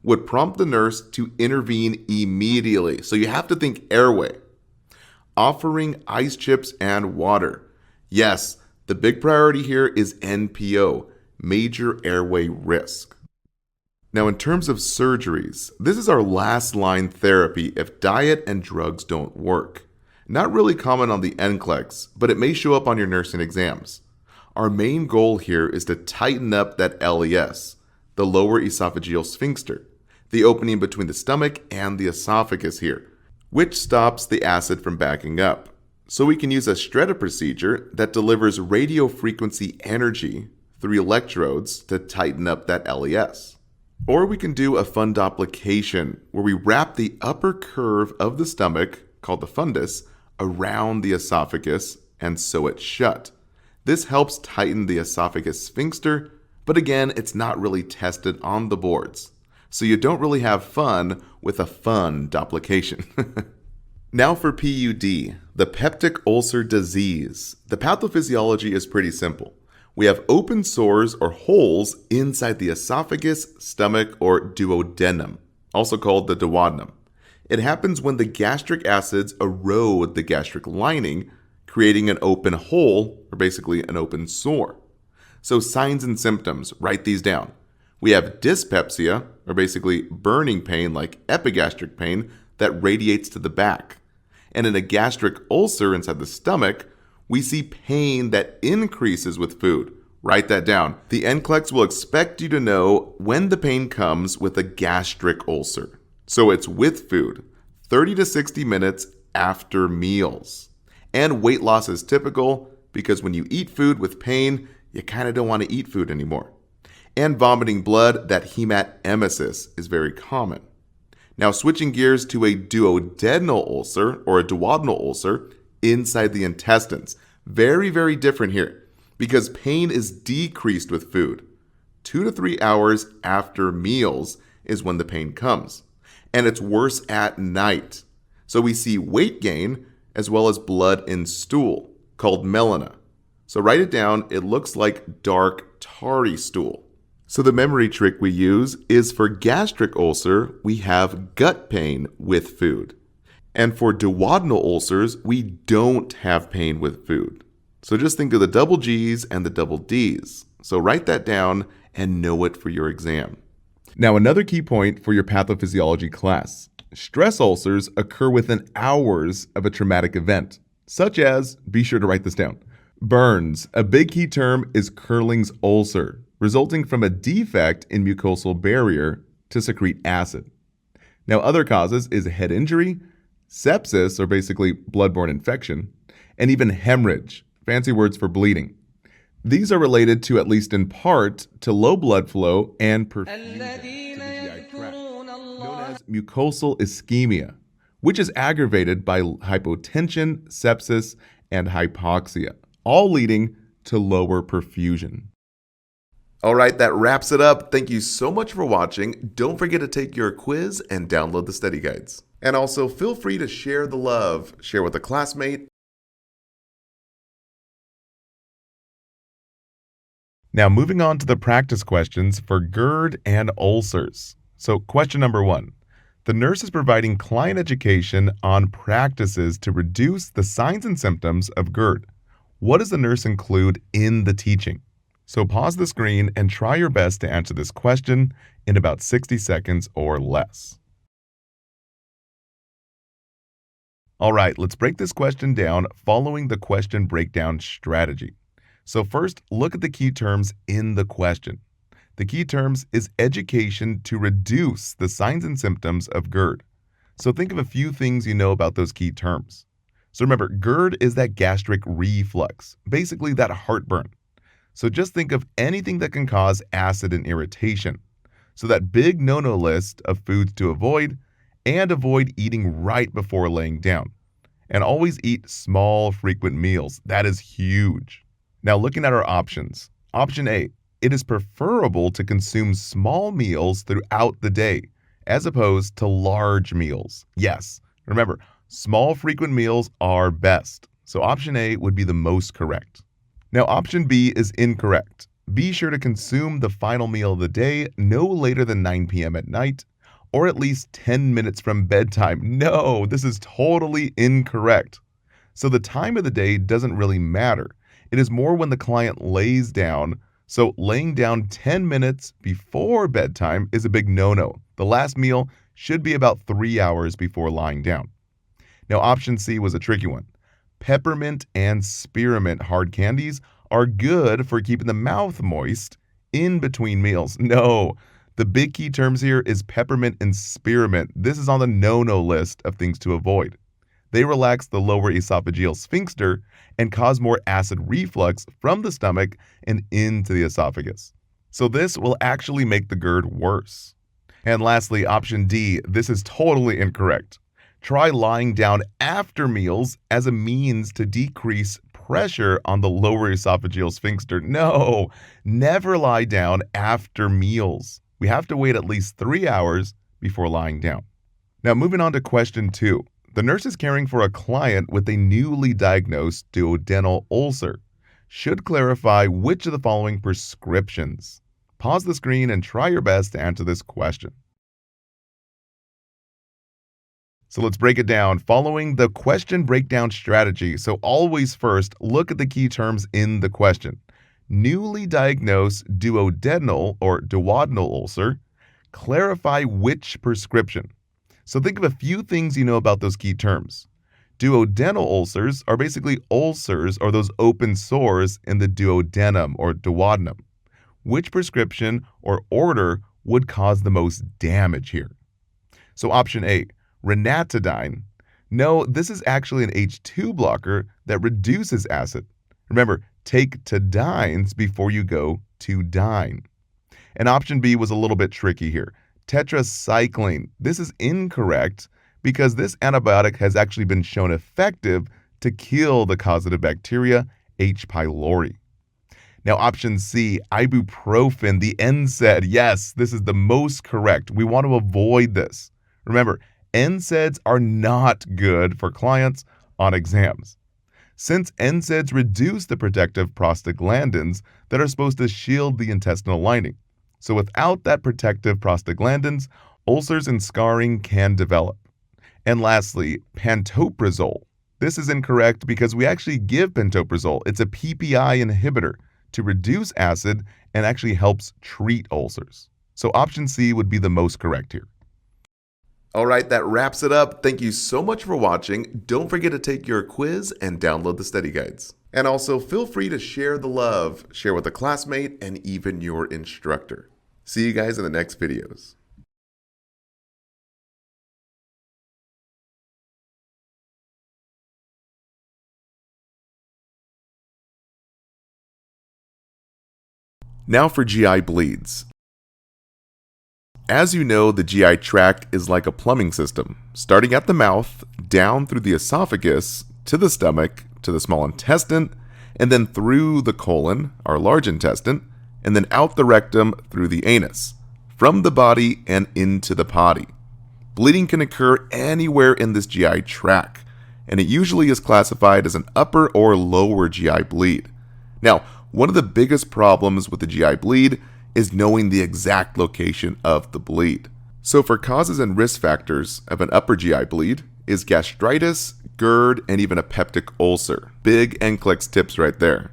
would prompt the nurse to intervene immediately. So you have to think airway. Offering ice chips and water. Yes, the big priority here is NPO, major airway risk. Now, in terms of surgeries, this is our last line therapy if diet and drugs don't work. Not really common on the NCLEX, but it may show up on your nursing exams. Our main goal here is to tighten up that LES, the lower esophageal sphincter, the opening between the stomach and the esophagus here, which stops the acid from backing up. So we can use a Stretta procedure that delivers radio frequency energy through electrodes to tighten up that LES. Or we can do a fundoplication, where we wrap the upper curve of the stomach, called the fundus, around the esophagus and sew it shut. This helps tighten the esophagus sphincter, but again, it's not really tested on the boards. So you don't really have fun with a fundoplication. Now for PUD, the peptic ulcer disease. The pathophysiology is pretty simple. We have open sores or holes inside the esophagus, stomach, or duodenum, also called the duodenum. It happens when the gastric acids erode the gastric lining, creating an open hole, or basically an open sore. So signs and symptoms, write these down. We have dyspepsia, or basically burning pain like epigastric pain that radiates to the back. And in a gastric ulcer inside the stomach, we see pain that increases with food. Write that down. The NCLEX will expect you to know when the pain comes with a gastric ulcer. So it's with food, 30 to 60 minutes after meals. And weight loss is typical because when you eat food with pain, you kind of don't want to eat food anymore. And vomiting blood, that hematemesis, is very common. Now switching gears to a duodenal ulcer or a duodenal ulcer inside the intestines. Very, very different here because pain is decreased with food. 2 to 3 hours after meals is when the pain comes. And it's worse at night. So we see weight gain as well as blood in stool called melena. So write it down. It looks like dark, tarry stool. So the memory trick we use is for gastric ulcer, we have gut pain with food. And for duodenal ulcers, we don't have pain with food. So just think of the double G's and the double D's. So write that down and know it for your exam. Now, another key point for your pathophysiology class. Stress ulcers occur within hours of a traumatic event, such as, be sure to write this down, burns. A big key term is Curling's ulcer, resulting from a defect in mucosal barrier to secrete acid. Now, other causes is head injury, sepsis, or basically bloodborne infection, and even hemorrhage, fancy words for bleeding. These are related to, at least in part, to low blood flow and perfusion to the GI tract, known as mucosal ischemia, which is aggravated by hypotension, sepsis, and hypoxia, all leading to lower perfusion. All right, that wraps it up. Thank you so much for watching. Don't forget to take your quiz and download the study guides. And also feel free to share the love. Share with a classmate. Now moving on to the practice questions for GERD and ulcers. So question number 1. The nurse is providing client education on practices to reduce the signs and symptoms of GERD. What does the nurse include in the teaching? So pause the screen and try your best to answer this question in about 60 seconds or less. All right, let's break this question down following the question breakdown strategy. So first, look at the key terms in the question. The key terms is education to reduce the signs and symptoms of GERD. So think of a few things you know about those key terms. So remember, GERD is that gastric reflux, basically that heartburn. So just think of anything that can cause acid and irritation. So that big no-no list of foods to avoid, and avoid eating right before laying down. And always eat small, frequent meals. That is huge. Now looking at our options. Option A, it is preferable to consume small meals throughout the day, as opposed to large meals. Yes, remember, small, frequent meals are best. So option A would be the most correct. Now option B is incorrect. Be sure to consume the final meal of the day no later than 9 p.m. at night, or at least 10 minutes from bedtime. No, this is totally incorrect. So the time of the day doesn't really matter. It is more when the client lays down. So laying down 10 minutes before bedtime is a big no-no. The last meal should be about 3 hours before lying down. Now option C was a tricky one. Peppermint and spearmint hard candies are good for keeping the mouth moist in between meals. No, the big key terms here is peppermint and spearmint. This is on the no-no list of things to avoid. They relax the lower esophageal sphincter and cause more acid reflux from the stomach and into the esophagus. So this will actually make the GERD worse. And lastly, option D, this is totally incorrect. Try lying down after meals as a means to decrease pressure on the lower esophageal sphincter. No, never lie down after meals. We have to wait at least 3 hours before lying down. Now moving on to question 2. The nurse is caring for a client with a newly diagnosed duodenal ulcer. Should clarify which of the following prescriptions. Pause the screen and try your best to answer this question. So let's break it down following the question breakdown strategy. So always first, look at the key terms in the question. Newly diagnosed duodenal or duodenal ulcer. Clarify which prescription. So think of a few things you know about those key terms. Duodenal ulcers are basically ulcers or those open sores in the duodenum or duodenum. Which prescription or order would cause the most damage here? So option A, ranitidine. No, this is actually an H2 blocker that reduces acid. Remember, take Tadines before you go to dine. And option B was a little bit tricky here. Tetracycline. This is incorrect because this antibiotic has actually been shown effective to kill the causative bacteria, H. pylori. Now, option C, ibuprofen, the NSAID. Yes, this is the most correct. We want to avoid this. Remember, NSAIDs are not good for clients on exams. Since NSAIDs reduce the protective prostaglandins that are supposed to shield the intestinal lining. So without that protective prostaglandins, ulcers and scarring can develop. And lastly, pantoprazole. This is incorrect because we actually give pantoprazole. It's a PPI inhibitor to reduce acid and actually helps treat ulcers. So option C would be the most correct here. All right, that wraps it up. Thank you so much for watching. Don't forget to take your quiz and download the study guides. And also feel free to share the love, share with a classmate and even your instructor. See you guys in the next videos. Now for GI bleeds. As you know, the GI tract is like a plumbing system, starting at the mouth, down through the esophagus, to the stomach, to the small intestine, and then through the colon, our large intestine, and then out the rectum through the anus, from the body and into the potty. Bleeding can occur anywhere in this GI tract, and it usually is classified as an upper or lower GI bleed. Now, one of the biggest problems with the GI bleed is knowing the exact location of the bleed. So for causes and risk factors of an upper GI bleed is gastritis, GERD, and even a peptic ulcer. Big NCLEX tips right there.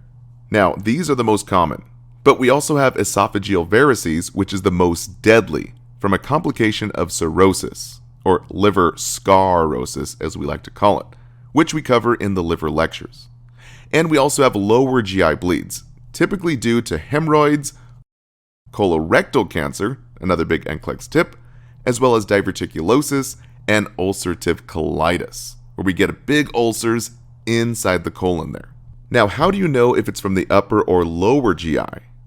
Now, these are the most common, but we also have esophageal varices, which is the most deadly, from a complication of cirrhosis, or liver scarosis as we like to call it, which we cover in the liver lectures. And we also have lower GI bleeds, typically due to hemorrhoids, colorectal cancer, another big NCLEX tip, as well as diverticulosis and ulcerative colitis, where we get big ulcers inside the colon there. Now, how do you know if it's from the upper or lower GI?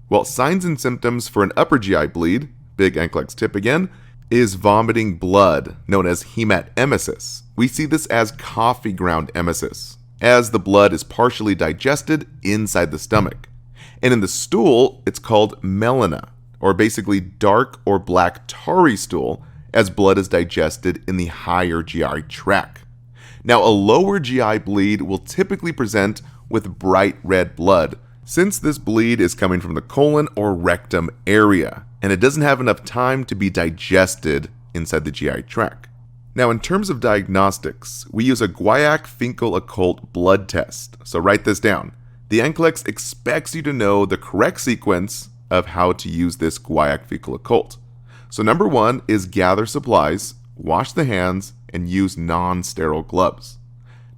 Well, signs and symptoms for an upper GI bleed, big NCLEX tip again, is vomiting blood, known as hematemesis. We see this as coffee ground emesis, as the blood is partially digested inside the stomach. And in the stool, it's called melena, or basically dark or black tarry stool, as blood is digested in the higher GI tract. Now, a lower GI bleed will typically present with bright red blood, since this bleed is coming from the colon or rectum area, and it doesn't have enough time to be digested inside the GI tract. Now, in terms of diagnostics, we use a Guaiac-Finkel occult blood test. So write this down. The NCLEX expects you to know the correct sequence of how to use this Guaiac-Finkel occult. So number 1 is gather supplies, wash the hands, and use non-sterile gloves.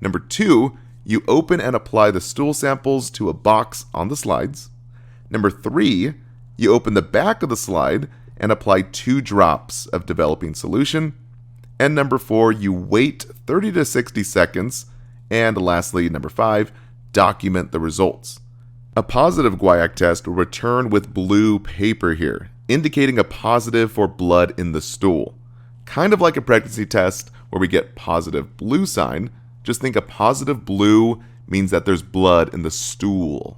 Number 2, you open and apply the stool samples to a box on the slides. Number 3, you open the back of the slide and apply 2 drops of developing solution. And number 4, you wait 30 to 60 seconds. And lastly, number 5, document the results. A positive Guaiac test will return with blue paper here, indicating a positive for blood in the stool. Kind of like a pregnancy test where we get positive blue sign, just think a positive blue means that there's blood in the stool.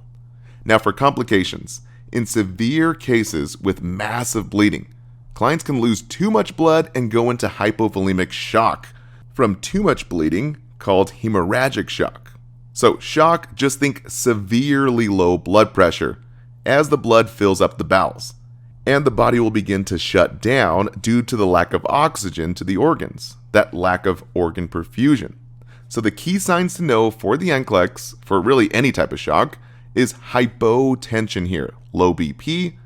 Now for complications, in severe cases with massive bleeding, clients can lose too much blood and go into hypovolemic shock, from too much bleeding, called hemorrhagic shock. So shock, just think severely low blood pressure as the blood fills up the bowels, and the body will begin to shut down due to the lack of oxygen to the organs, that lack of organ perfusion. So the key signs to know for the NCLEX, for really any type of shock, is hypotension here, low BP,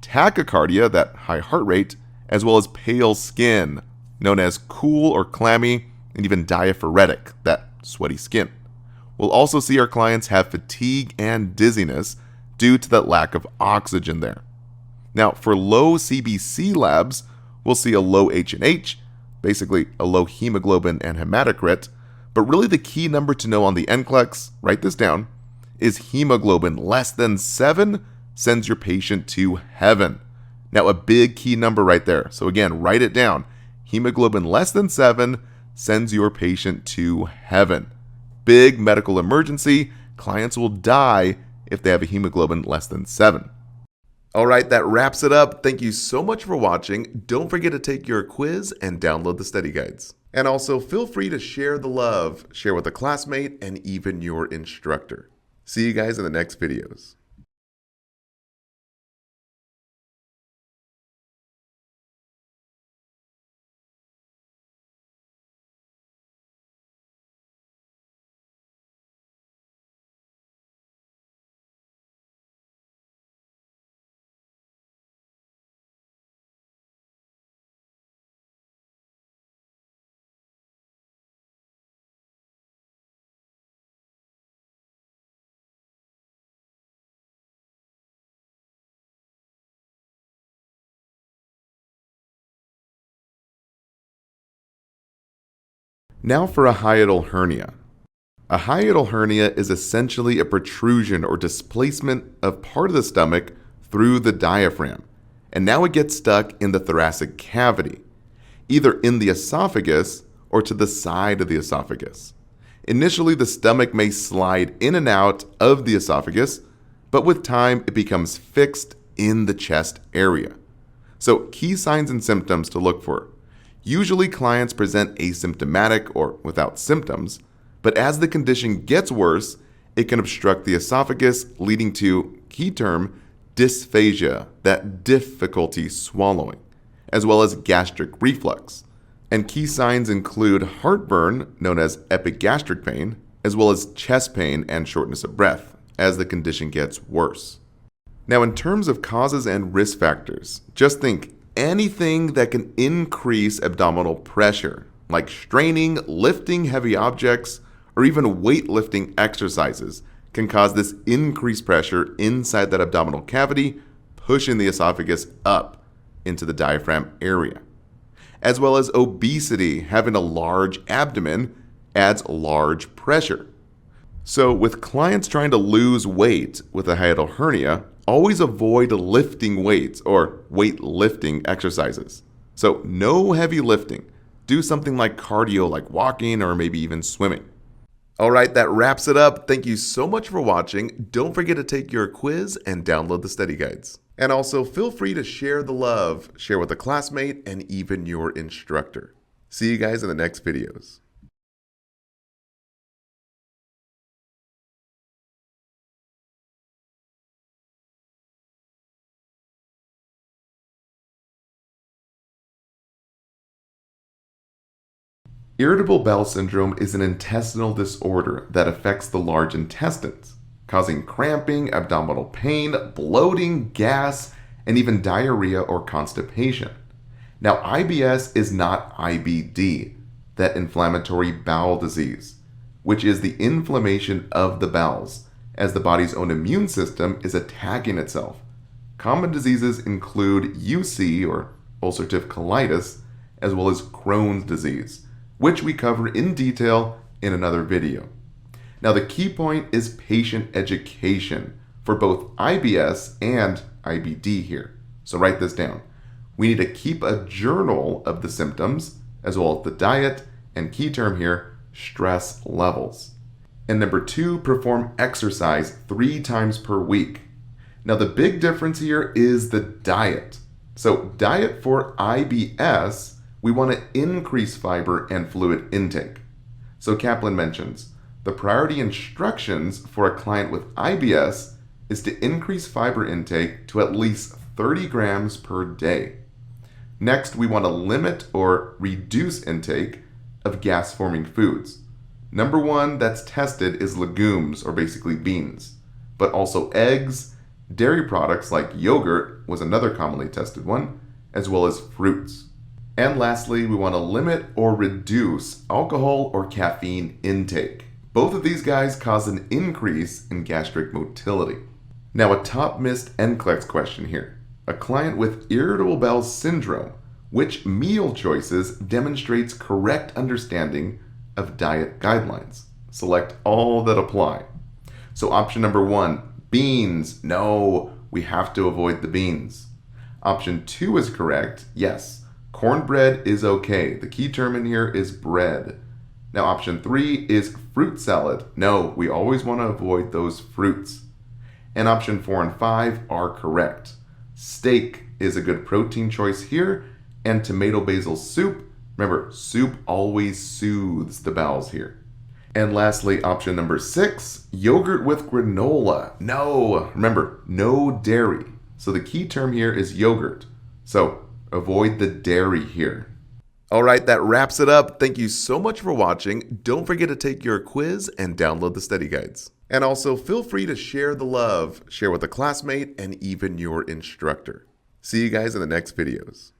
tachycardia, that high heart rate, as well as pale skin, known as cool or clammy, and even diaphoretic, that sweaty skin. We'll also see our clients have fatigue and dizziness due to that lack of oxygen there. Now, for low CBC labs, we'll see a low H&H, basically a low hemoglobin and hematocrit, but really the key number to know on the NCLEX, write this down, is hemoglobin less than 7 sends your patient to heaven. Now, a big key number right there. So again, write it down. Hemoglobin less than 7 sends your patient to heaven. Big medical emergency. Clients will die if they have a hemoglobin less than 7. All right, that wraps it up. Thank you so much for watching. Don't forget to take your quiz and download the study guides. And also feel free to share the love, share with a classmate, and even your instructor. See you guys in the next videos. Now for a hiatal hernia. A hiatal hernia is essentially a protrusion or displacement of part of the stomach through the diaphragm, and now it gets stuck in the thoracic cavity, either in the esophagus or to the side of the esophagus. Initially, the stomach may slide in and out of the esophagus, but with time, it becomes fixed in the chest area. So, key signs and symptoms to look for. Usually, clients present asymptomatic or without symptoms, but as the condition gets worse, it can obstruct the esophagus, leading to, key term, dysphagia, that difficulty swallowing, as well as gastric reflux. And key signs include heartburn, known as epigastric pain, as well as chest pain and shortness of breath as the condition gets worse. Now, in terms of causes and risk factors, just think anything that can increase abdominal pressure, like straining, lifting heavy objects, or even weightlifting exercises, can cause this increased pressure inside that abdominal cavity, pushing the esophagus up into the diaphragm area. As well as obesity, having a large abdomen adds large pressure. So with clients trying to lose weight with a hiatal hernia, always avoid lifting weights or weightlifting exercises. So no heavy lifting. Do something like cardio, like walking or maybe even swimming. All right, that wraps it up. Thank you so much for watching. Don't forget to take your quiz and download the study guides. And also feel free to share the love, share with a classmate, and even your instructor. See you guys in the next videos. Irritable bowel syndrome is an intestinal disorder that affects the large intestines, causing cramping, abdominal pain, bloating, gas, and even diarrhea or constipation. Now, IBS is not IBD, that inflammatory bowel disease, which is the inflammation of the bowels, as the body's own immune system is attacking itself. Common diseases include UC, or ulcerative colitis, as well as Crohn's disease, which we cover in detail in another video. Now, the key point is patient education for both IBS and IBD here. So write this down. We need to keep a journal of the symptoms, as well as the diet, and key term here, stress levels. And number 2, perform exercise 3 times per week. Now, the big difference here is the diet. So diet for IBS we want to increase fiber and fluid intake. So Kaplan mentions, the priority instructions for a client with IBS is to increase fiber intake to at least 30 grams per day. Next, we want to limit or reduce intake of gas-forming foods. Number one that's tested is legumes, or basically beans, but also eggs, dairy products like yogurt was another commonly tested one, as well as fruits. And lastly, we want to limit or reduce alcohol or caffeine intake. Both of these guys cause an increase in gastric motility. Now, a top missed NCLEX question here. A client with irritable bowel syndrome, which meal choices demonstrates correct understanding of diet guidelines? Select all that apply. So option number 1, beans. No, we have to avoid the beans. Option 2 is correct. Yes, cornbread is okay. The key term in here is bread. Now option 3 is fruit salad. No, we always want to avoid those fruits. And option 4 and 5 are correct. Steak is a good protein choice here, and tomato basil soup. Remember, soup always soothes the bowels here. And lastly, option number 6, yogurt with granola. No, remember, no dairy. So the key term here is yogurt. So avoid the dairy here. All right, that wraps it up. Thank you so much for watching. Don't forget to take your quiz and download the study guides. And also feel free to share the love, share with a classmate, and even your instructor. See you guys in the next videos.